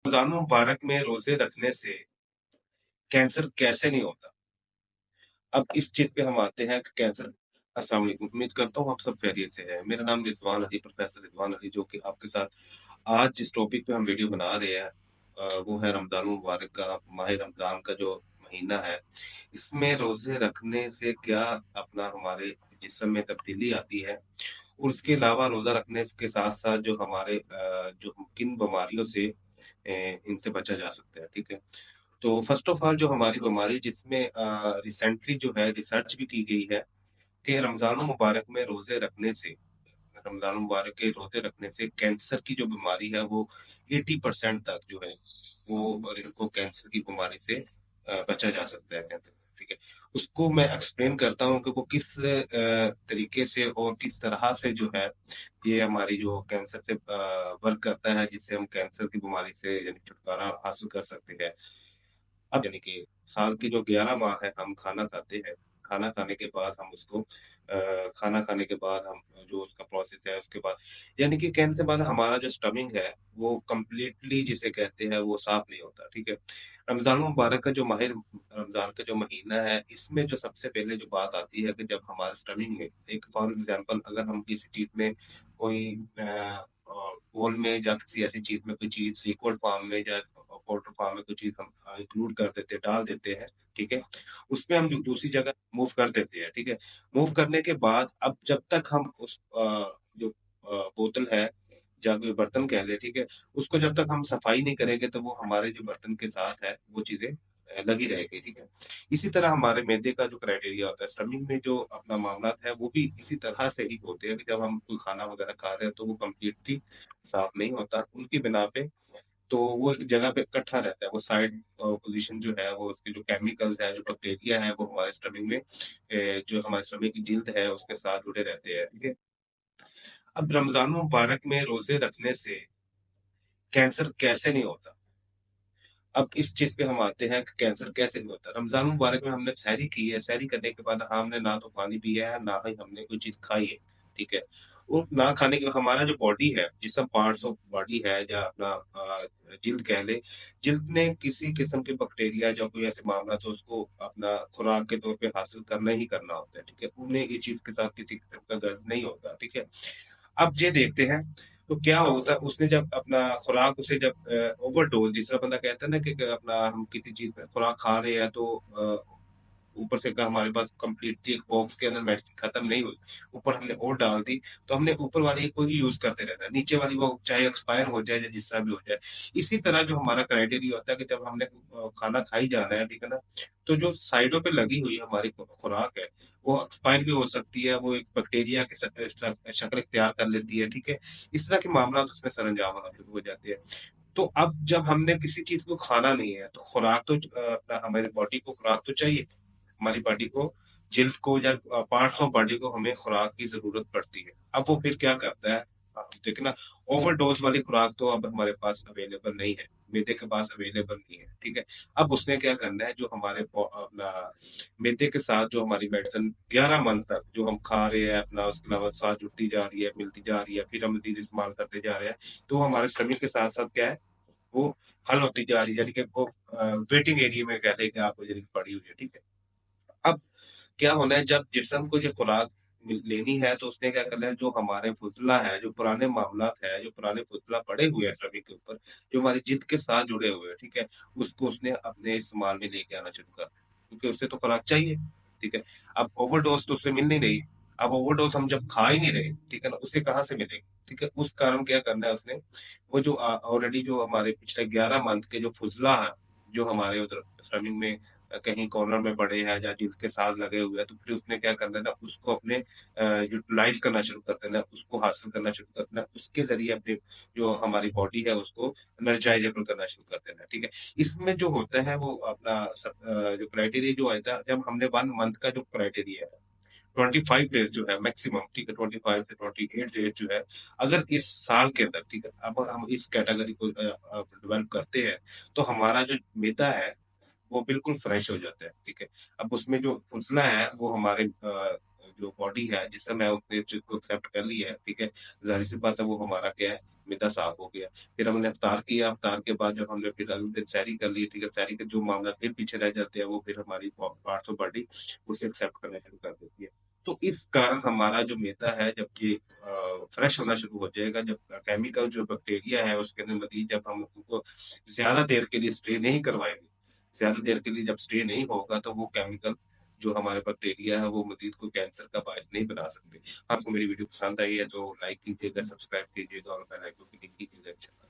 रमज़ान मुबारक में रोज़े रखने से कैंसर कैसे नहीं होता? अब इस चीज़ पे हम आते हैं कि कैंसर। अस्सलाम वालेकुम, उम्मीद करता हूँ आप सब खैरियत से हैं। मेरा नाम रिज़वान अली, प्रोफ़ेसर रिज़वान अली, जो कि आपके साथ आज जिस टॉपिक पे हम वीडियो बना रहे हैं वो है रमज़ान मुबारक का माह रमज़ान का जो महीना है, इसमें रोज़े रखने से क्या अपना हमारे जिस्म में तब्दीली आती है और उसके अलावा रोज़ा रखने के साथ-साथ जो हमारे जो किन बीमारियों से इनसे बचा जा सकता है, ठीक है? तो फर्स्ट ऑफ ऑल जो हमारी बीमारी जिसमें रिसेंटली जो है रिसर्च भी की गई है कि रमज़ान मुबारक में रोज़े रखने से रमज़ान मुबारक के रोज़े रखने से कैंसर की जो बीमारी है वो 80% तक जो है वो और इनको कैंसर की बीमारी से बचा जा सकता है कहते हैं, ठीक है। उसको मैं एक्सप्लेन करता हूँ कि वो किस तरीके से और किस तरह से जो है ये हमारी जो कैंसर से वर्क करता है जिससे हम कैंसर की बीमारी से यानी छुटकारा हासिल कर सकते हैं। अब यानी कि साल के जो 11 माह है हम खाना खाते हैं। खाना खाने के बाद हम उसको खाना खाने के बाद हम जो उसका प्रोसेस है उसके बाद यानी कि कहने से बाद हमारा जो स्टमिक है वो कंप्लीटली जिसे कहते हैं वो साफ नहीं होता, ठीक है? रमज़ान मुबारक का जो माह रमज़ान का जो महीना है इसमें जो सबसे पहले जो बात आती है कि जब हमारे स्टमिक में एक फॉर एग्ज़ाम्पल अगर हम किसी चीज़ में कोई बोल में या किसी ऐसी चीज़ में कोई चीज़ लिक्विड फॉर्म में या पाउडर फॉर्म में कोई चीज़ हम इंक्लूड कर देते हैं, डाल देते हैं, ठीक है? उसमें हम दूसरी जगह मूव कर देते हैं, ठीक है? मूव करने के बाद अब जब तक हम उस जो बोतल है या कोई बर्तन कह लें, ठीक है? उसको जब तक हम सफाई नहीं करेंगे तो वो हमारे जो बर्तन के साथ है, वो चीज़ें लगी रहेगी, ठीक है? इसी तरह हमारे मैदे का जो क्राइटेरिया होता है, स्टमक में जो अपना मामलात है, वो भी इसी तरह से ही होते हैं कि जब हम कोई खाना वगैरह खा रहे हैं तो वो कंप्लीटली साफ नहीं होता। उनकी बिना पे तो वो एक जगह पे इकट्ठा रहता है, वो साइड पोज़ीशन जो है, वो उसके जो केमिकल्स हैं, जो बैक्टीरिया है, वो हमारे स्टमक में जो हमारे स्टमक की जिल्द है, उसके साथ जुड़े रहते हैं, ठीक है? अब रमज़ान मुबारक में रोज़े रखने से कैंसर कैसे नहीं होता? अब इस चीज़ पे हम आते हैं कि कैंसर कैसे नहीं होता? रमज़ान मुबारक में हमने सहरी की है, सहरी करने के बाद हमने ना तो पानी पिया है, ना ही हमने कोई चीज़ खाई है, ठीक है? और ना खाने के हमारा जो बॉडी है, जिसम पार्ट्स ऑफ बॉडी है या अपना जिल्द कह लें, जिल्द ने किसी किस्म के बैक्टीरिया या कोई ऐसे मामला तो उसको अपना खुराक के तौर पे हासिल करना ही करना होता है, ठीक है? उन्हें ये चीज़ के साथ किसी किस्म का गर्ज़ नहीं होता, ठीक है? अब ये देखते हैं, तो क्या होता है उसने जब अपना खुराक उसे जब ओवरडोज़ जिस तरह बंदा कहता है ना कि अपना हम किसी चीज़ में खुराक खा रहे हैं तो ऊपर से का हमारे पास कंप्लीटली एक बॉक्स के अंदर मेडिसिन खत्म नहीं हुई, ऊपर हमने और डाल दी, तो हमने ऊपर वाली को ही यूज़ करते रहना है, नीचे वाली वो चाहे एक्सपायर हो जाए या जिस तरह भी हो जाए। इसी तरह जो हमारा क्राइटेरिया होता है कि जब हमने खाना खा ही जाना है, ठीक है ना? तो जो साइडों पे लगी हुई हमारी खुराक है, वो एक्सपायर भी हो सकती है, वो एक बैक्टीरिया की शक्ल इख्तियार कर लेती है, ठीक है? इस तरह के मामला उसमें सरअंजाम होना शुरू हो जाते हैं। तो अब जब हमने किसी चीज़ को खाना नहीं है, तो खुराक तो अपना हमारी बॉडी को खुराक तो चाहिए। हमारी बॉडी को जिल्द को या पार्ट्स ऑफ बॉडी को हमें खुराक की ज़रूरत पड़ती है। अब वो फिर क्या करता है, देखिए ना ओवरडोज़ वाली खुराक तो अब हमारे पास अवेलेबल नहीं है, मैदे के पास अवेलेबल नहीं है, ठीक है? अब उसने क्या करना है जो हमारे अपना मैदे के साथ जो हमारी मेडिसिन 11 मंथ तक जो हम खा रहे हैं अपना उसके अलावा साथ जुड़ती जा रही है, मिलती जा रही है, फिर हम मज़ीद इस्तेमाल करते जा रहे हैं, तो हमारे स्टमक के साथ-साथ क्या है, वो हल होती जा रही है, यानी कि वो वेटिंग एरिया में कह लें कि आप यानी पड़ी हुई है, ठीक है? अब क्या होना है जब जिस्म को ये खुराक लेनी है तो उसने क्या करना है जो हमारे फुज़ला है, जो पुराने मामलात है, जो पुराने फुज़ला पड़े हुए हैं शरीर के ऊपर, जो हमारी जिल्द के साथ जुड़े हुए हैं, ठीक है? उसको उसने अपने इस्तेमाल में लेके आना शुरू कर दिया, क्योंकि उसे तो खुराक चाहिए, ठीक है? अब ओवरडोज़ तो उसे मिल नहीं रही, अब ओवरडोज़ हम जब खा ही नहीं रहे, ठीक है ना? उसे कहाँ से मिलेगी, ठीक है? उस कारण क्या करना है उसने, वो जो ऑलरेडी जो हमारे पिछले 11 मंथ के जो फुज़ला हैं, जो हमारे उधर स्टमक में कहीं कॉर्नर में पड़े हैं या जिसके साथ लगे हुए हैं, तो फिर उसने क्या करना है ना उसको अपने यूटिलाइज़ करना शुरू कर देना है, उसको हासिल करना शुरू कर देना है, उसके ज़रिए अपने जो हमारी बॉडी है उसको एनर्जाइज़ेबल करना शुरू कर देना है, ठीक है? इसमें जो होता है वो अपना जो क्राइटेरिया जो आया था जब हमने 1 मंथ का जो क्राइटेरिया है, 25 डेज़ जो है मैक्सिमम, ठीक है? 25 से 28 डेज़ जो है, अगर इस साल के अंदर, ठीक है? अब हम इस कैटेगरी को डेवलप करते हैं, तो हमारा जो मैदा है वो बिल्कुल फ्रेश हो जाता है, ठीक है? अब उसमें जो फुज़ला है वो हमारे जो बॉडी है, जिस समय उसने चीज़ को एक्सेप्ट कर लिया है, ठीक है? ज़ाहिर-सी बात है वो हमारा क्या है, मैदा साफ़ हो गया। फिर हमने इफ्तार किया, इफ्तार के बाद जब हमने फिर अगले दिन सहरी कर ली, ठीक है? सहरी के जो मामला फिर पीछे रह जाते हैं, वो फिर हमारी पार्ट्स ऑफ बॉडी उसे एक्सेप्ट करना शुरू कर देती है। तो इस कारण हमारा जो मैदा है जब ये फ्रेश होना शुरू हो जाएगा, जब केमिकल जो बैक्टीरिया है उसके अंदर मज़ीद जब हम उनको ज़्यादा देर के लिए स्टे नहीं करवाएँगे, ज़्यादा देर के लिए जब स्टे नहीं होगा तो वो केमिकल जो हमारे बैक्टीरिया है वो मज़ीद कोई कैंसर का बायस नहीं बना सकते। आपको मेरी वीडियो पसंद आई है तो लाइक कीजिएगा, सब्सक्राइब कीजिएगा और बेल आइकन को क्लिक कीजिएगा।